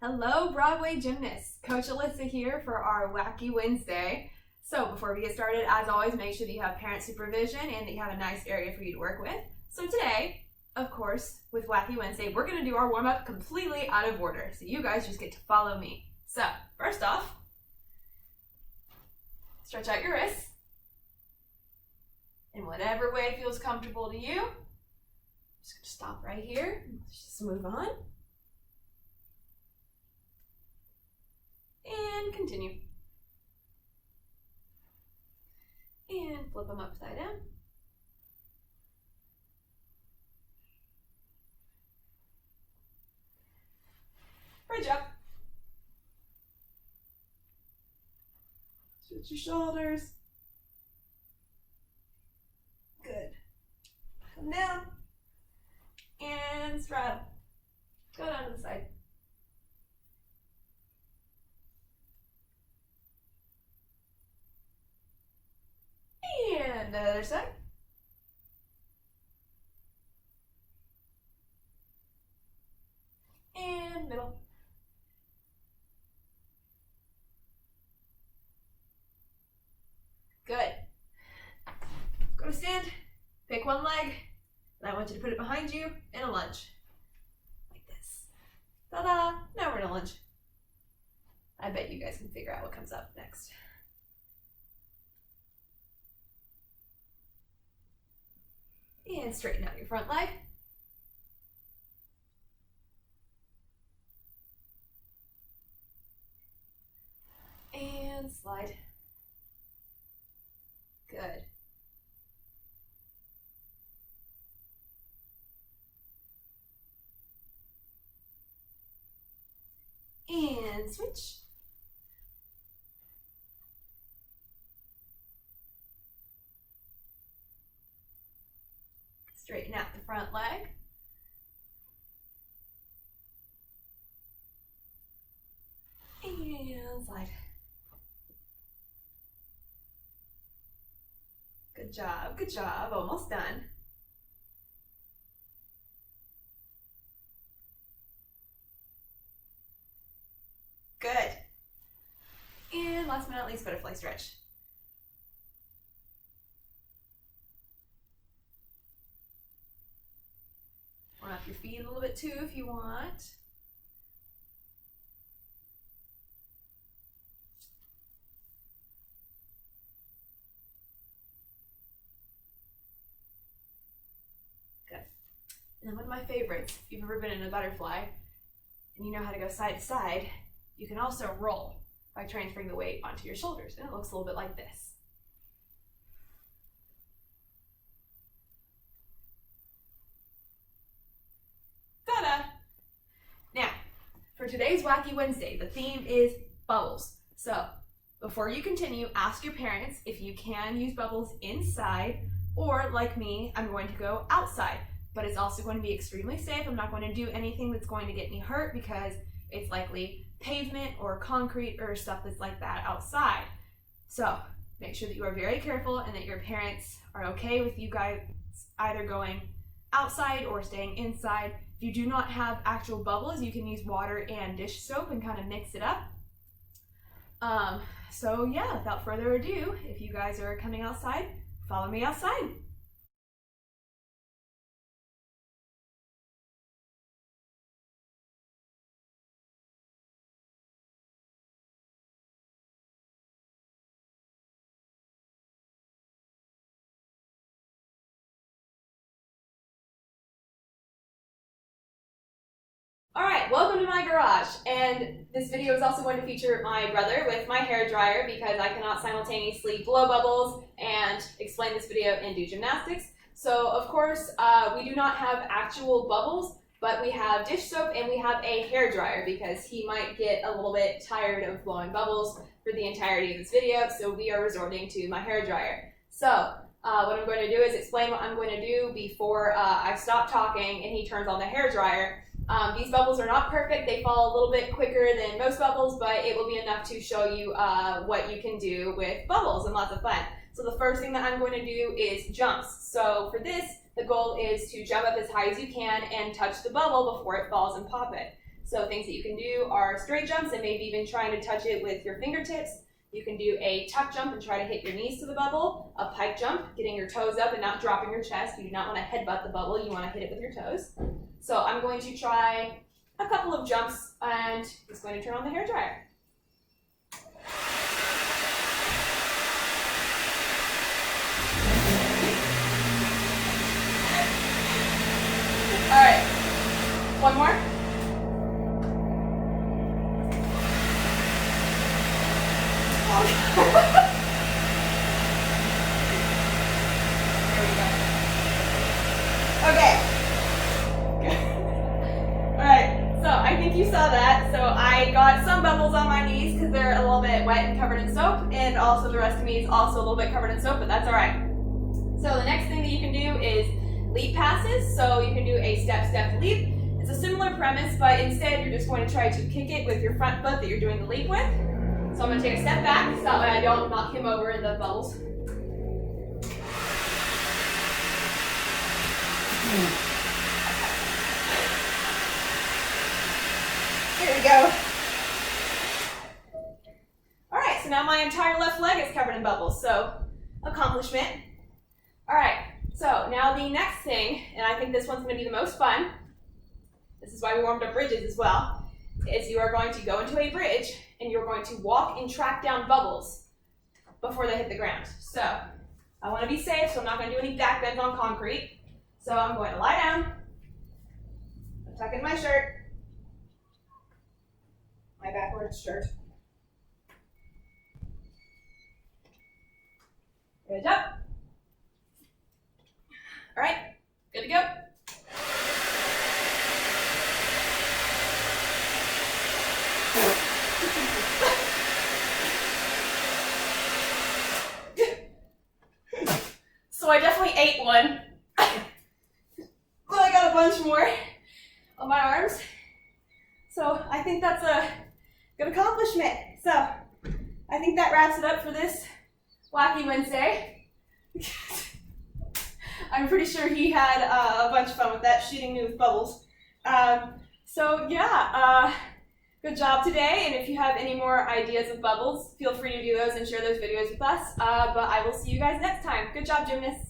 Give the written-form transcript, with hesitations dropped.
Hello, Broadway gymnasts. Coach Alyssa here for our Wacky Wednesday. So before we get started, as always, make sure that you have parent supervision and that you have a nice area for you to work with. So today, of course, with Wacky Wednesday, we're going to do our warm-up completely out of order. So you guys just get to follow me. So first off, stretch out your wrists in whatever way feels comfortable to you. Just going to stop right here. Just move on. And continue. And flip them upside down. Bridge up. Switch your shoulders. Good. Come down. And straddle. Go down to the side. And the other side. And middle. Good. Go to stand, pick one leg, and I want you to put it behind you in a lunge. Like this. Ta-da! Now we're in a lunge. I bet you guys can figure out what comes up next. And straighten out your front leg. And slide. Good. And switch. Straighten out the front leg. And slide. Good job, good job. Almost done. Good. And last but not least, butterfly stretch. Warm up your feet a little bit too if you want. Good. And then one of my favorites, if you've ever been in a butterfly and you know how to go side to side, you can also roll by transferring the weight onto your shoulders, and it looks a little bit like this. Ta-da! Now, for today's Wacky Wednesday, the theme is bubbles. So, before you continue, ask your parents if you can use bubbles inside, or like me, I'm going to go outside. But it's also going to be extremely safe. I'm not going to do anything that's going to get me hurt because it's likely pavement or concrete or stuff that's like that outside. So make sure that you are very careful and that your parents are okay with you guys either going outside or staying inside. If you do not have actual bubbles, you can use water and dish soap and kind of mix it up. So yeah, without further ado, if you guys are coming outside, follow me outside. Alright, welcome to my garage, and this video is also going to feature my brother with my hair dryer because I cannot simultaneously blow bubbles and explain this video and do gymnastics. So of course, we do not have actual bubbles, but we have dish soap and we have a hair dryer because he might get a little bit tired of blowing bubbles for the entirety of this video, so we are resorting to my hair dryer. So what I'm going to do is explain what I'm going to do before I stop talking and he turns on the hair dryer. These bubbles are not perfect. They fall a little bit quicker than most bubbles, but it will be enough to show you what you can do with bubbles and lots of fun. So the first thing that I'm going to do is jumps. So for this, the goal is to jump up as high as you can and touch the bubble before it falls and pop it. So things that you can do are straight jumps and maybe even trying to touch it with your fingertips. You can do a tuck jump and try to hit your knees to the bubble. A pike jump, getting your toes up and not dropping your chest. You do not want to headbutt the bubble, you want to hit it with your toes. So I'm going to try a couple of jumps and just going to turn on the hairdryer. All right, one more. There we go. Okay. All right, so I think you saw that. So I got some bubbles on my knees because they're a little bit wet and covered in soap, and also the rest of me is also a little bit covered in soap, but that's all right. So the next thing that you can do is leap passes. So you can do a step leap. It's a similar premise, but instead you're just going to try to kick it with your front foot that you're doing the leap with. So I'm going to take a step back so that way I don't knock him over in the bubbles. Here we go. All right, so now my entire left leg is covered in bubbles, so accomplishment. All right, so now the next thing, and I think this one's going to be the most fun, this is why we warmed up bridges as well, is you are going to go into a bridge and you're going to walk and track down bubbles before they hit the ground. So I want to be safe, so I'm not going to do any back bends on concrete. So I'm going to lie down, tuck in my shirt, my backwards shirt. Good job. All right, good to go. So I definitely ate one, but I got a bunch more on my arms. So I think that's a good accomplishment. So I think that wraps it up for this Wacky Wednesday. I'm pretty sure he had a bunch of fun with that, shooting me with bubbles. So yeah, good job today. And if you have any more ideas of bubbles, feel free to do those and share those videos with us. But I will see you guys next time. Good job, gymnasts.